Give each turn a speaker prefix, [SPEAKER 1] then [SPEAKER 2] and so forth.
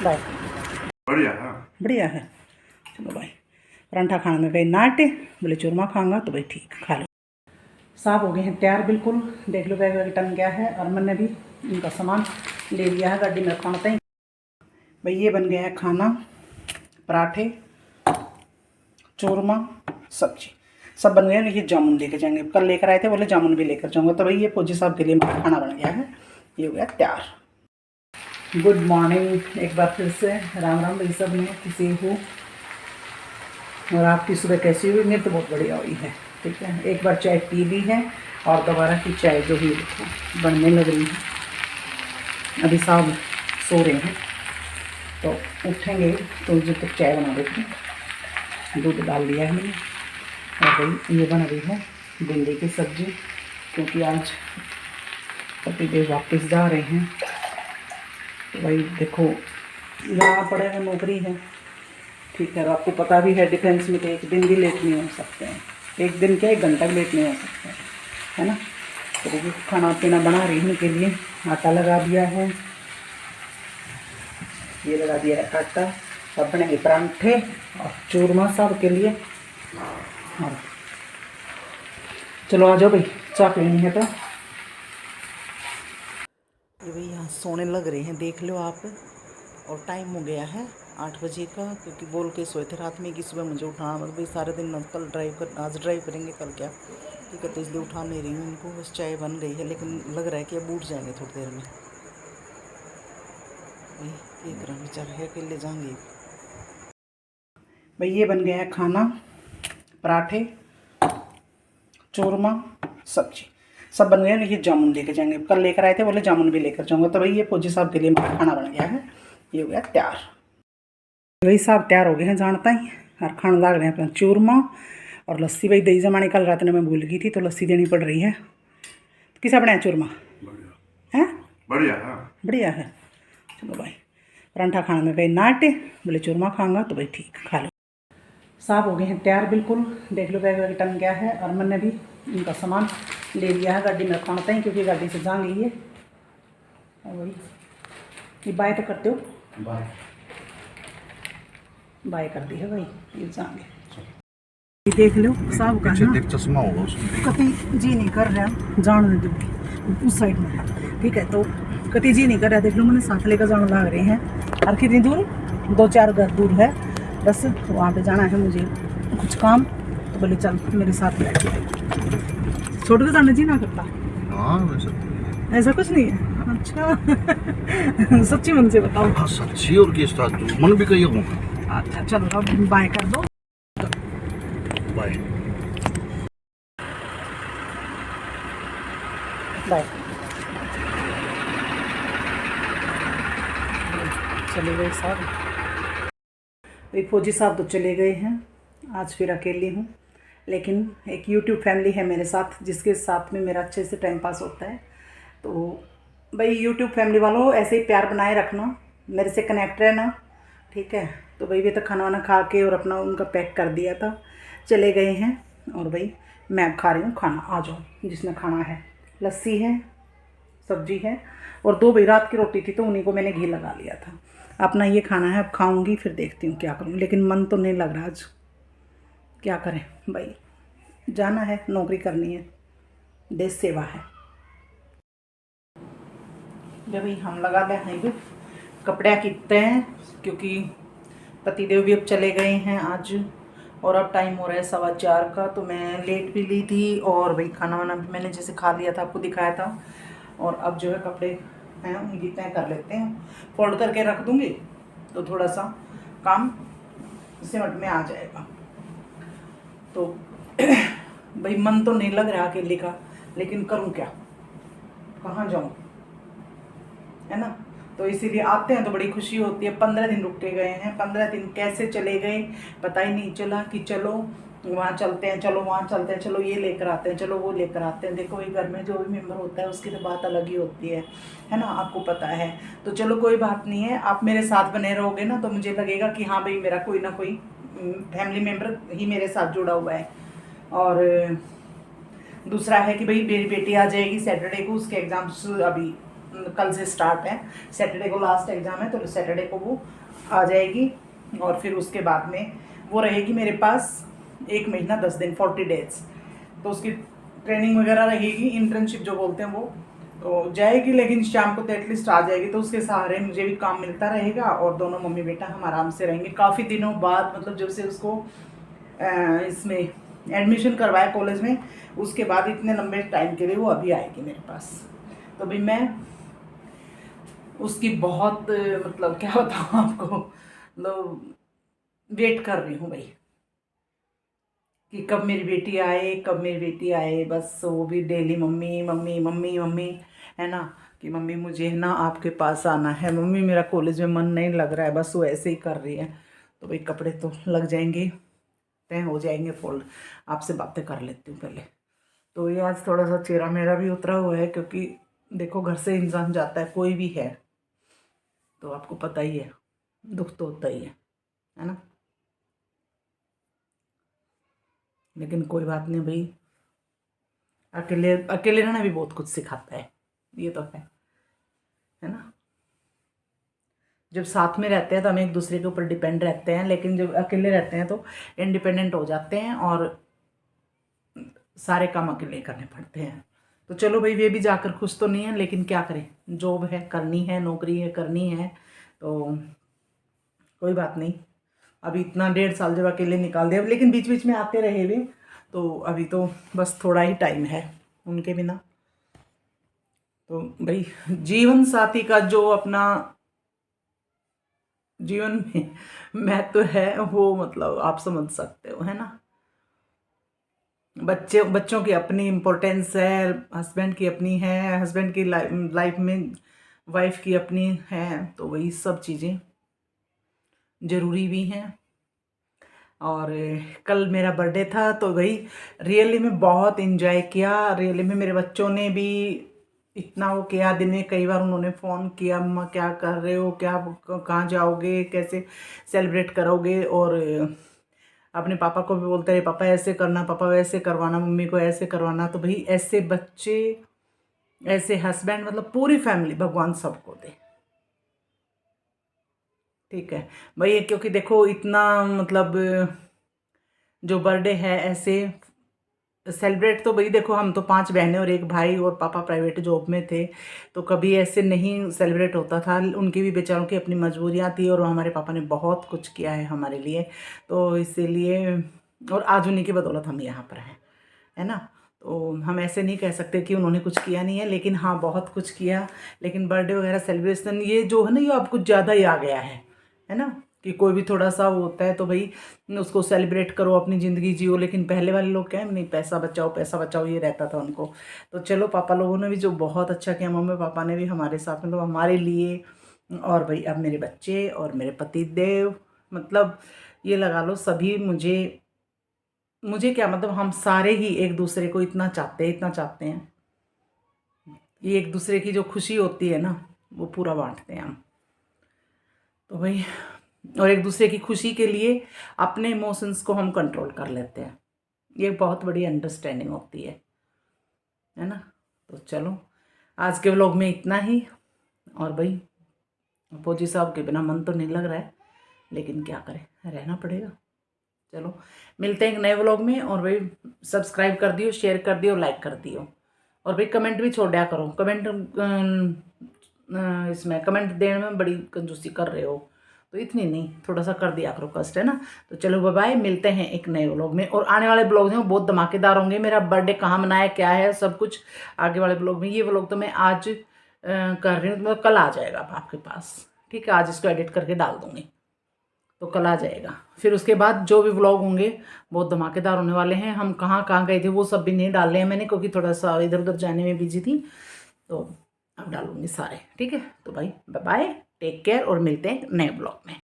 [SPEAKER 1] Bye.
[SPEAKER 2] बढ़िया है।
[SPEAKER 1] बढ़िया है। चलो भाई, परांठा खाने में कहीं नाटे, बोले चूरमा खाऊंगा तो भाई ठीक, खा लो। साफ हो गए हैं तैयार बिल्कुल, देख लो बैग वैग टन गया है और मैंने भी इनका सामान ले लिया है गाड़ी में रखना ही। भाई ये बन गया है खाना, पराठे, चूरमा, सब्जी सब बन गया। ये जामुन लेके जाएंगे, कल लेकर आए थे, बोले जामुन भी लेकर जाऊंगा। तो भाई ये फौजी साहब के लिए मेरा खाना बन गया है, ये हो गया तैयार। गुड मॉर्निंग एक बार फिर से, राम राम भाई सब में किसी हो, और आपकी सुबह कैसी हुई? मेरी तो बहुत बढ़िया हुई है। ठीक है, एक बार चाय पी ली है और दोबारा की चाय जो हुई देखो बनने लग रही है। अभी साहब सो रहे हैं तो उठेंगे तो जब तक चाय बना देती हूँ। दूध डाल दिया है मैंने और भाई ये बन रही है भिंडी की सब्ज़ी, क्योंकि आज पतिदेव वापस जा रहे हैं। तो भाई देखो यहाँ पड़ेगा नौकरी है, ठीक है, और आपको पता भी है डिफेंस में तो एक दिन भी लेट नहीं हो सकते हैं, एक दिन क्या एक घंटा भी लेट नहीं हो सकते हैं, है ना। तो देखिए खाना पीना बना रही हूँ, के लिए आटा लगा दिया है, ये लगा दिया है आटा। अब बनेंगे परांठे और चूरमा सब के लिए। और चलो आ जाओ भाई, चाय पीनी है तो। ये भाई यहाँ सोने लग रहे हैं, देख लो आप, और टाइम हो गया है 8 बजे का, क्योंकि बोल के सोए थे रात में कि सुबह मुझे उठाना, मतलब भाई सारे दिन कल आज ड्राइव करेंगे, कल क्या, ठीक है, तो इसलिए उठा नहीं रही हूँ इनको। बस चाय बन गई है, लेकिन लग रहा है कि अब उठ जाएंगे थोड़ी देर में। भाई एक रंग बेचारा है, अकेले जाएंगे। भाई ये बन गया है खाना, पराठे, चूरमा, सब्जी सब बन गया। ये जामुन लेके जाएंगे, कल लेकर आए थे, बोले जामुन भी लेकर जाऊंगा। तो भाई ये फौजी साहब के लिए मेरा खाना बन गया है, ये हो गया तैयार। भाई साहब तैयार हो गए हैं जानता ही, और खाने लग रहे हैं अपना चूरमा और लस्सी। भाई दही जमाने कल रात में मैं भूल गई थी, तो लस्सी देनी पड़ रही है। किसा बनाया चूरमा? है
[SPEAKER 2] बढ़िया है।
[SPEAKER 1] बढ़िया है। चलो भाई, परांठा खाने में कहीं नाटे, बोले चूरमा खाऊंगा तो भाई ठीक, खा लो। साफ हो गए हैं तैयार बिल्कुल, देख लो बैग वैग टन गया है और मैंने भी इनका सामान ले लिया है गाड़ी में रखना ही, क्योंकि गाड़ी से जा गई है। और वही ये बाय तो करते हो, बाय कर दी है भाई, ये जाएंगे। ये देख लो साहब का ना
[SPEAKER 2] चश्मा होगा उसमें,
[SPEAKER 1] कति जी नहीं कर रहा जान दो उस साइड में, ठीक है, तो कति जी नहीं कर रहा। देख लो मैंने साथ लेकर जाने लग रहे हैं, और कितनी दूर, 2-4 घर दूर है बस, वहाँ पे जाना है मुझे कुछ काम। तो बोले चल मेरे साथ बैठ, छोड़ के जाने जी ना करता।
[SPEAKER 2] हाँ
[SPEAKER 1] ऐसा कुछ नहीं है। अच्छा सच्ची मन से बताओ।
[SPEAKER 2] हाँ सच्ची, और किस तरह मन भी कही हूँ।
[SPEAKER 1] अच्छा चलो अब बाय कर दो,
[SPEAKER 2] बाय
[SPEAKER 1] बाय। चले गए साहब, भाई फौजी साहब तो चले गए हैं, आज फिर अकेली हूँ। लेकिन एक यूट्यूब फैमिली है मेरे साथ, जिसके साथ में मेरा अच्छे से टाइम पास होता है। तो भाई यूट्यूब फैमिली वालों ऐसे ही प्यार बनाए रखना, मेरे से कनेक्ट रहना, ठीक है। तो भाई वे तो खाना वाना खा के और अपना उनका पैक कर दिया था, चले गए हैं। और भाई मैं अब खा रही हूँ खाना, आ जाओ जिसने खाना है। लस्सी है, सब्जी है, और 2 भाई रात की रोटी थी तो उन्हीं को मैंने घी लगा लिया था। अपना ये खाना है, अब खाऊंगी फिर देखती हूँ क्या करूँ, लेकिन मन तो नहीं लग रहा आज, क्या करें भाई, जाना है, नौकरी करनी है, देश सेवा है। जब भाई हम लगा दें हाईवे, कपड़े कितने हैं, क्योंकि पतिदेव भी अब चले गए हैं आज, और अब टाइम हो रहा है 4:15 का। तो मैं लेट भी ली थी, और भाई खाना वाना भी मैंने जैसे खा लिया था, आपको दिखाया था। और अब जो है कपड़े हैं उनकी तय कर लेते हैं, फोल्ड करके रख दूँगी तो थोड़ा सा काम सिमट में आ जाएगा। तो भाई मन तो नहीं लग रहा अकेले का, लेकिन करूँ क्या, कहाँ जाऊँ, है ना। तो इसीलिए आते हैं तो बड़ी खुशी होती है। 15 दिन रुक के गए हैं, 15 दिन कैसे चले गए पता ही नहीं चला, कि चलो वहाँ चलते हैं, चलो वहाँ चलते हैं, चलो ये लेकर आते हैं, चलो वो लेकर आते हैं। देखो ये घर में जो भी मेंबर होता है उसकी तो बात अलग ही होती है ना, आपको पता है। तो चलो कोई बात नहीं है, आप मेरे साथ बने रहोगे ना, तो मुझे लगेगा कि हाँ भाई मेरा कोई ना कोई फैमिली मेम्बर ही मेरे साथ जुड़ा हुआ है। और दूसरा है कि भाई मेरी बेटी आ जाएगी सैटरडे को, उसके एग्ज़ाम्स अभी कल से स्टार्ट है। सैटरडे को लास्ट एग्ज़ाम है, तो सैटरडे को वो आ जाएगी और फिर उसके बाद में वो रहेगी मेरे पास 1 महीना 10 दिन 40 डेज। तो उसकी ट्रेनिंग वगैरह रहेगी, इंटर्नशिप जो बोलते हैं वो, तो जाएगी, लेकिन शाम को तो एटलीस्ट आ जाएगी। तो उसके सहारे मुझे भी काम मिलता रहेगा और दोनों मम्मी बेटा हम आराम से रहेंगे। काफ़ी दिनों बाद, मतलब जब से उसको इसमें एडमिशन करवाया कॉलेज में, उसके बाद इतने लंबे टाइम के लिए वो अभी आएगी मेरे पास। तो भाई मैं उसकी बहुत, मतलब क्या बताऊँ आपको, मतलब वेट कर रही हूँ भाई कि कब मेरी बेटी आए, कब मेरी बेटी आए। बस वो भी daily mummy mummy mummy mummy, है ना, कि मम्मी मुझे है ना आपके पास आना है, मम्मी मेरा कॉलेज में मन नहीं लग रहा है, बस वो ऐसे ही कर रही है। तो भाई कपड़े तो लग जाएंगे, तय हो जाएंगे फोल्ड। आपसे बातें कर लेती हूँ पहले। तो ये आज थोड़ा सा चेहरा मेरा भी उतरा हुआ है, क्योंकि देखो घर से इंसान जाता है, कोई भी है तो आपको पता ही है, दुख तो होता ही है ना। लेकिन कोई बात नहीं भाई, अकेले अकेले रहना भी बहुत कुछ सिखाता है, ये तो है ना। जब साथ में रहते हैं तो हम एक दूसरे के ऊपर डिपेंड रहते हैं, लेकिन जब अकेले रहते हैं तो इंडिपेंडेंट हो जाते हैं और सारे काम अकेले करने पड़ते हैं। तो चलो भाई, वे भी जाकर खुश तो नहीं है, लेकिन क्या करें, जॉब है करनी है, नौकरी है करनी है, तो कोई बात नहीं। अभी इतना 1.5 साल जब अकेले निकाल दिया, लेकिन बीच बीच में आते रहे वे, तो अभी तो बस थोड़ा ही टाइम है उनके बिना। तो भाई जीवन साथी का जो अपना जीवन में महत्व है वो, मतलब आप समझ सकते हो, है ना। बच्चों की अपनी इम्पोर्टेंस है, हस्बैंड की अपनी है, हस्बैंड की लाइफ में वाइफ की अपनी है, तो वही सब चीज़ें ज़रूरी भी हैं। और कल मेरा बर्थडे था, तो वही रियली में बहुत इन्जॉय किया। रियली में मेरे बच्चों ने भी इतना वो किया, दिन में कई बार उन्होंने फ़ोन किया, मम्मा क्या कर रहे हो, क्या कहाँ जाओगे, कैसे सेलिब्रेट करोगे। और अपने पापा को भी बोलते रहे, पापा ऐसे करना, पापा वैसे करवाना, मम्मी को ऐसे करवाना। तो भाई ऐसे बच्चे, ऐसे हस्बैंड, मतलब पूरी फैमिली भगवान सबको दे, ठीक है भाई। क्योंकि देखो इतना, मतलब जो बर्थडे है ऐसे सेलिब्रेट, तो भाई देखो हम तो 5 बहनें और 1 भाई, और पापा प्राइवेट जॉब में थे, तो कभी ऐसे नहीं सेलिब्रेट होता था। उनकी भी बेचारों की अपनी मजबूरियां थी, और हमारे पापा ने बहुत कुछ किया है हमारे लिए, तो इसीलिए, और आज उन्हीं की बदौलत हम यहाँ पर हैं, है ना। तो हम ऐसे नहीं कह सकते कि उन्होंने कुछ किया नहीं है, लेकिन हाँ बहुत कुछ किया। लेकिन बर्थडे वगैरह सेलिब्रेशन ये जो है ना, ये अब कुछ ज़्यादा ही आ गया है ना, कि कोई भी थोड़ा सा वो होता है तो भाई उसको सेलिब्रेट करो, अपनी ज़िंदगी जियो। लेकिन पहले वाले लोग क्या है, नहीं पैसा बचाओ ये रहता था उनको। तो चलो पापा लोगों ने भी जो बहुत अच्छा किया, मम्मी पापा ने भी हमारे साथ, मतलब हमारे लिए। और भाई अब मेरे बच्चे और मेरे पति देव, मतलब ये लगा लो सभी मुझे क्या, मतलब हम सारे ही एक दूसरे को इतना चाहते हैं, ये एक दूसरे की जो खुशी होती है ना, वो पूरा बांटते हैं हम। तो भाई, और एक दूसरे की खुशी के लिए अपने इमोशंस को हम कंट्रोल कर लेते हैं, ये बहुत बड़ी अंडरस्टैंडिंग होती है ना। तो चलो आज के व्लॉग में इतना ही। और भाई फौजी साहब के बिना मन तो नहीं लग रहा है, लेकिन क्या करें, रहना पड़ेगा। चलो मिलते हैं एक नए व्लॉग में। और भाई सब्सक्राइब कर दियो, शेयर कर दियो, लाइक कर दियो, और भाई कमेंट भी छोड़ दिया करो। इसमें कमेंट देने में बड़ी कंजूसी कर रहे हो, तो इतनी नहीं, थोड़ा सा कर दिया करो कष्ट, है ना। तो चलो बाय बाय, मिलते हैं एक नए व्लॉग में। और आने वाले ब्लॉग में बहुत धमाकेदार होंगे, मेरा बर्थडे कहाँ मनाया, क्या है, सब कुछ आगे वाले ब्लॉग में। ये व्लॉग तो मैं आज कर रही हूँ, मतलब कल आ जाएगा आपके पास, ठीक है। आज इसको एडिट करके डाल दूँगी, तो कल आ जाएगा। फिर उसके बाद जो भी व्लॉग होंगे बहुत धमाकेदार होने वाले हैं। हम कहाँ कहाँ गए थे वो सब भी नहीं डाले हैं मैंने, क्योंकि थोड़ा सा इधर उधर जाने में बिजी थी, तो अब डालूंगी सारे, ठीक है। तो भाई बाय बाय, टेक केयर, और मिलते हैं नए ब्लॉग में।